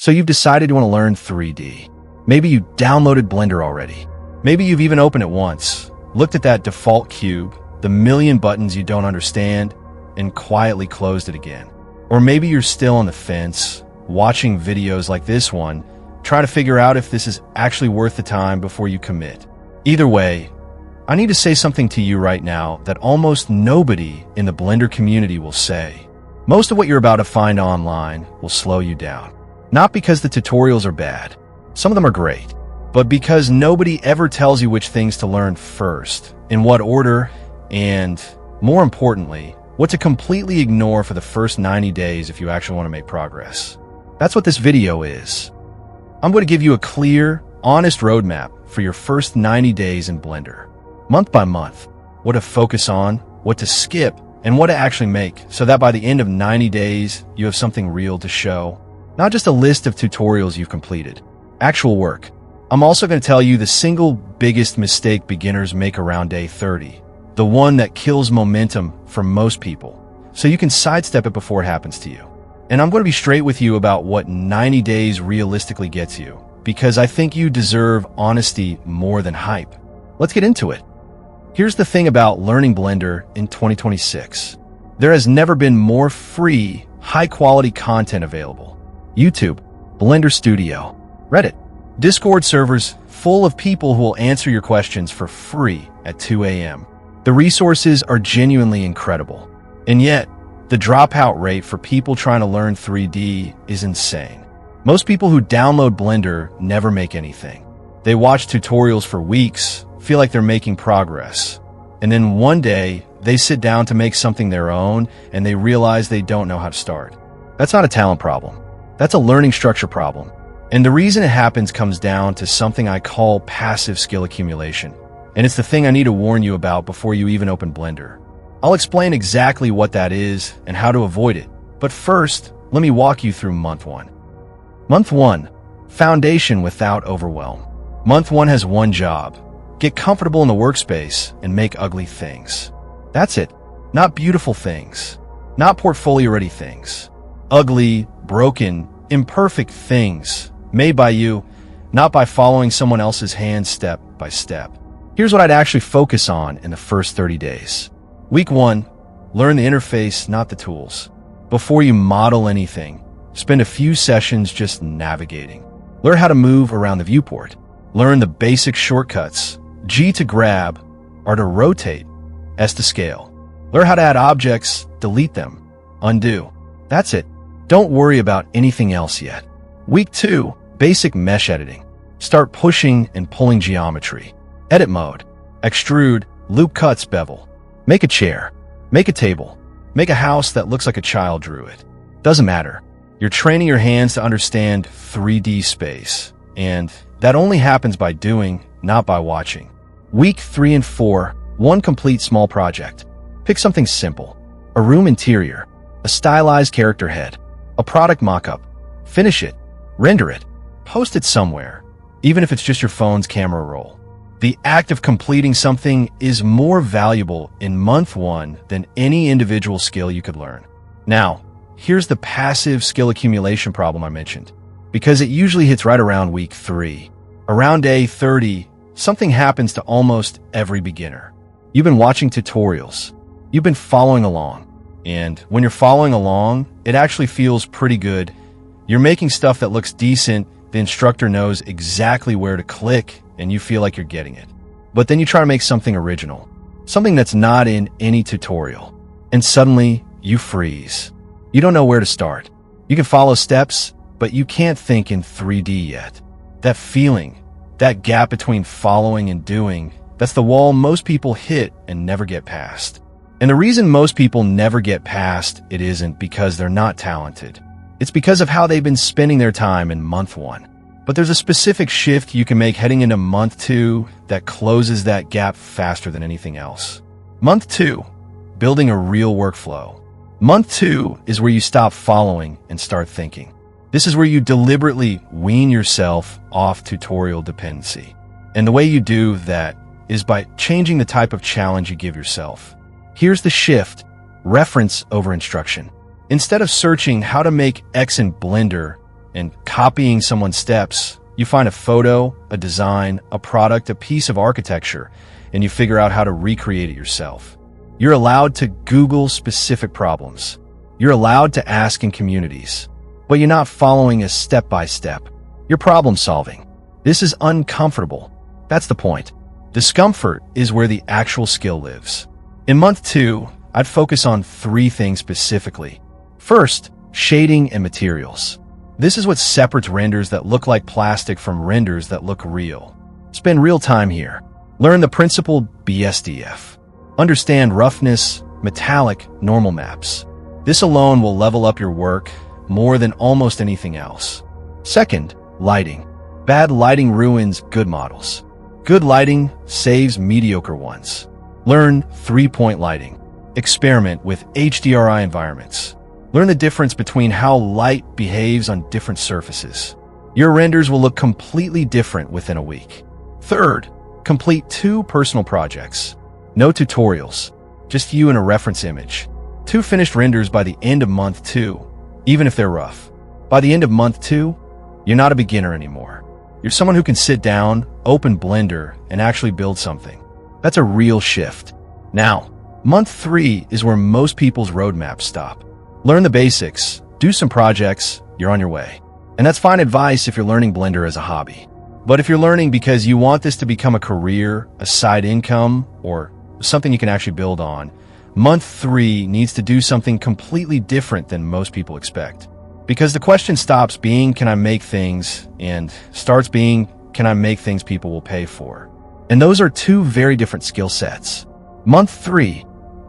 So you've decided you want to learn 3D. Maybe you downloaded Blender already. Maybe you've even opened it once, looked at that default cube, the million buttons you don't understand, and quietly closed it again. Or maybe you're still on the fence, watching videos like this one, trying to figure out if this is actually worth the time before you commit. Either way, I need to say something to you right now that almost nobody in the Blender community will say. Most of what you're about to find online will slow you down. Not because the tutorials are bad. Some of them are great. But because nobody ever tells you which things to learn first, in what order, and, more importantly, what to completely ignore for the first 90 days if you actually want to make progress. That's what this video is. I'm going to give you a clear, honest roadmap for your first 90 days in Blender. Month by month, what to focus on, what to skip, and what to actually make, so that by the end of 90 days, you have something real to show. Not just a list of tutorials you've completed. Actual work. I'm also going to tell you the single biggest mistake beginners make around day 30. The one that kills momentum for most people. So you can sidestep it before it happens to you. And I'm going to be straight with you about what 90 days realistically gets you, because I think you deserve honesty more than hype. Let's get into it. Here's the thing about learning Blender in 2026. There has never been more free, high-quality content available. YouTube, Blender Studio, Reddit, Discord servers full of people who will answer your questions for free at 2 a.m. The resources are genuinely incredible. And yet, the dropout rate for people trying to learn 3D is insane. Most people who download Blender never make anything. They watch tutorials for weeks, feel like they're making progress, and then one day, they sit down to make something their own, and they realize they don't know how to start. That's not a talent problem. That's a learning structure problem. And the reason it happens comes down to something I call passive skill accumulation. And it's the thing I need to warn you about before you even open Blender. I'll explain exactly what that is and how to avoid it. But first, let me walk you through month 1. Month 1, foundation without overwhelm. Month 1 has one job. Get comfortable in the workspace and make ugly things. That's it. Not beautiful things. Not portfolio-ready things. Ugly, broken, imperfect things made by you, not by following someone else's hand step by step. Here's what I'd actually focus on in the first 30 days. Week 1, learn the interface, not the tools. Before you model anything, spend a few sessions just navigating. Learn how to move around the viewport. Learn the basic shortcuts. G to grab, R to rotate, S to scale. Learn how to add objects, delete them, undo. That's it. Don't worry about anything else yet. Week 2, basic mesh editing. Start pushing and pulling geometry. Edit mode. Extrude, loop cuts, bevel. Make a chair. Make a table. Make a house that looks like a child drew it. Doesn't matter. You're training your hands to understand 3D space. And that only happens by doing, not by watching. Week 3 and 4, one complete small project. Pick something simple. A room interior. A stylized character head. A product mock-up. Finish it. Render it. Post it somewhere. Even if it's just your phone's camera roll. The act of completing something is more valuable in month 1 than any individual skill you could learn. Now, here's the passive skill accumulation problem I mentioned, because it usually hits right around week 3. Around day 30, something happens to almost every beginner. You've been watching tutorials. You've been following along. And when you're following along, it actually feels pretty good. You're making stuff that looks decent. The instructor knows exactly where to click, and you feel like you're getting it. But then you try to make something original, something that's not in any tutorial, and suddenly you freeze. You don't know where to start. You can follow steps, but you can't think in 3D yet. That feeling, that gap between following and doing, that's the wall most people hit and never get past. And the reason most people never get past it isn't because they're not talented. It's because of how they've been spending their time in month 1. But there's a specific shift you can make heading into month 2 that closes that gap faster than anything else. Month 2, building a real workflow. Month 2 is where you stop following and start thinking. This is where you deliberately wean yourself off tutorial dependency. And the way you do that is by changing the type of challenge you give yourself. Here's the shift: reference over instruction. Instead of searching how to make X in Blender, and copying someone's steps. You find a photo, a design, a product, a piece of architecture, and you figure out how to recreate it yourself. You're allowed to Google specific problems. You're allowed to ask in communities, but you're not following a step-by-step. You're problem solving. This is uncomfortable. That's the point. Discomfort is where the actual skill lives. In month 2, I'd focus on 3 things specifically. First, shading and materials. This is what separates renders that look like plastic from renders that look real. Spend real time here. Learn the principled BSDF. Understand roughness, metallic, normal maps. This alone will level up your work more than almost anything else. Second, lighting. Bad lighting ruins good models. Good lighting saves mediocre ones. Learn 3-point lighting. Experiment with HDRI environments. Learn the difference between how light behaves on different surfaces. Your renders will look completely different within a week. Third, complete 2 personal projects. No tutorials, just you and a reference image. 2 finished renders by the end of month 2, even if they're rough. By the end of month 2, you're not a beginner anymore. You're someone who can sit down, open Blender, and actually build something. That's a real shift. Now, month 3 is where most people's roadmaps stop. Learn the basics, do some projects, you're on your way. And that's fine advice if you're learning Blender as a hobby. But if you're learning because you want this to become a career, a side income, or something you can actually build on, month 3 needs to do something completely different than most people expect. Because the question stops being, can I make things, and starts being, can I make things people will pay for? And those are 2 very different skill sets. Month 3,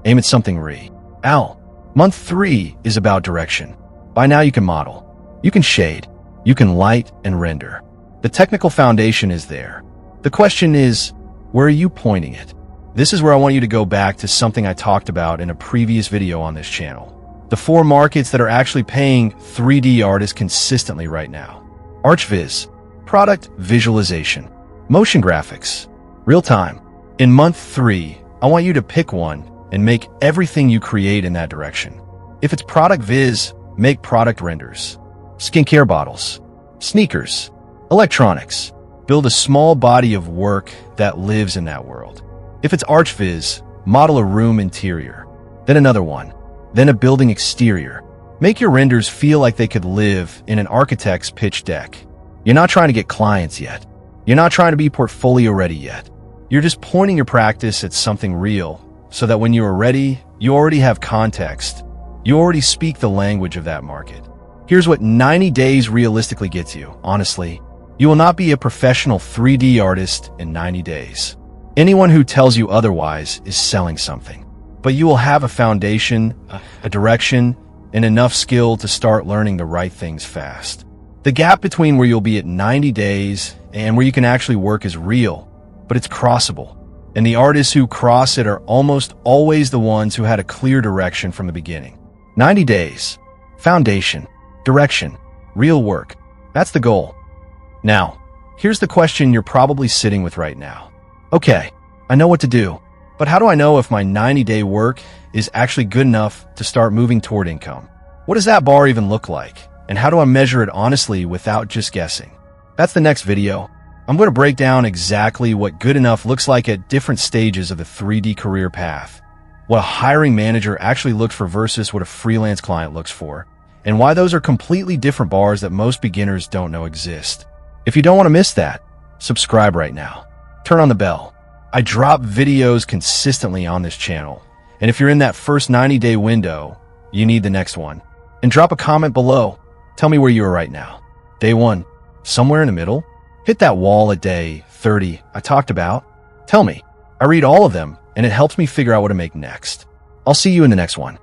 aim at something real. Month 3 is about direction. By now you can model, you can shade, you can light and render. The technical foundation is there. The question is, where are you pointing it? This is where I want you to go back to something I talked about in a previous video on this channel. The 4 markets that are actually paying 3D artists consistently right now. ArchViz, product visualization, motion graphics, real time. In month 3, I want you to pick one and make everything you create in that direction. If it's product viz, make product renders. Skincare bottles, sneakers, electronics. Build a small body of work that lives in that world. If it's ArchViz, model a room interior, then another one, then a building exterior. Make your renders feel like they could live in an architect's pitch deck. You're not trying to get clients yet. You're not trying to be portfolio ready yet. You're just pointing your practice at something real so that when you are ready, you already have context. You already speak the language of that market. Here's what 90 days realistically gets you, honestly. You will not be a professional 3D artist in 90 days. Anyone who tells you otherwise is selling something. But you will have a foundation, a direction, and enough skill to start learning the right things fast. The gap between where you'll be at 90 days and where you can actually work is real, but it's crossable. And the artists who cross it are almost always the ones who had a clear direction from the beginning. 90 days, foundation, direction, real work. That's the goal. Now, here's the question you're probably sitting with right now. Okay, I know what to do. But how do I know if my 90-day work is actually good enough to start moving toward income? What does that bar even look like? And how do I measure it honestly without just guessing? That's the next video. I'm going to break down exactly what good enough looks like at different stages of the 3D career path, what a hiring manager actually looks for versus what a freelance client looks for, and why those are completely different bars that most beginners don't know exist. If you don't want to miss that, subscribe right now. Turn on the bell. I drop videos consistently on this channel, and if you're in that first 90-day window, you need the next one. And drop a comment below. Tell me where you are right now. Day 1, somewhere in the middle? Hit that wall at day 30 I talked about. Tell me. I read all of them, and it helps me figure out what to make next. I'll see you in the next one.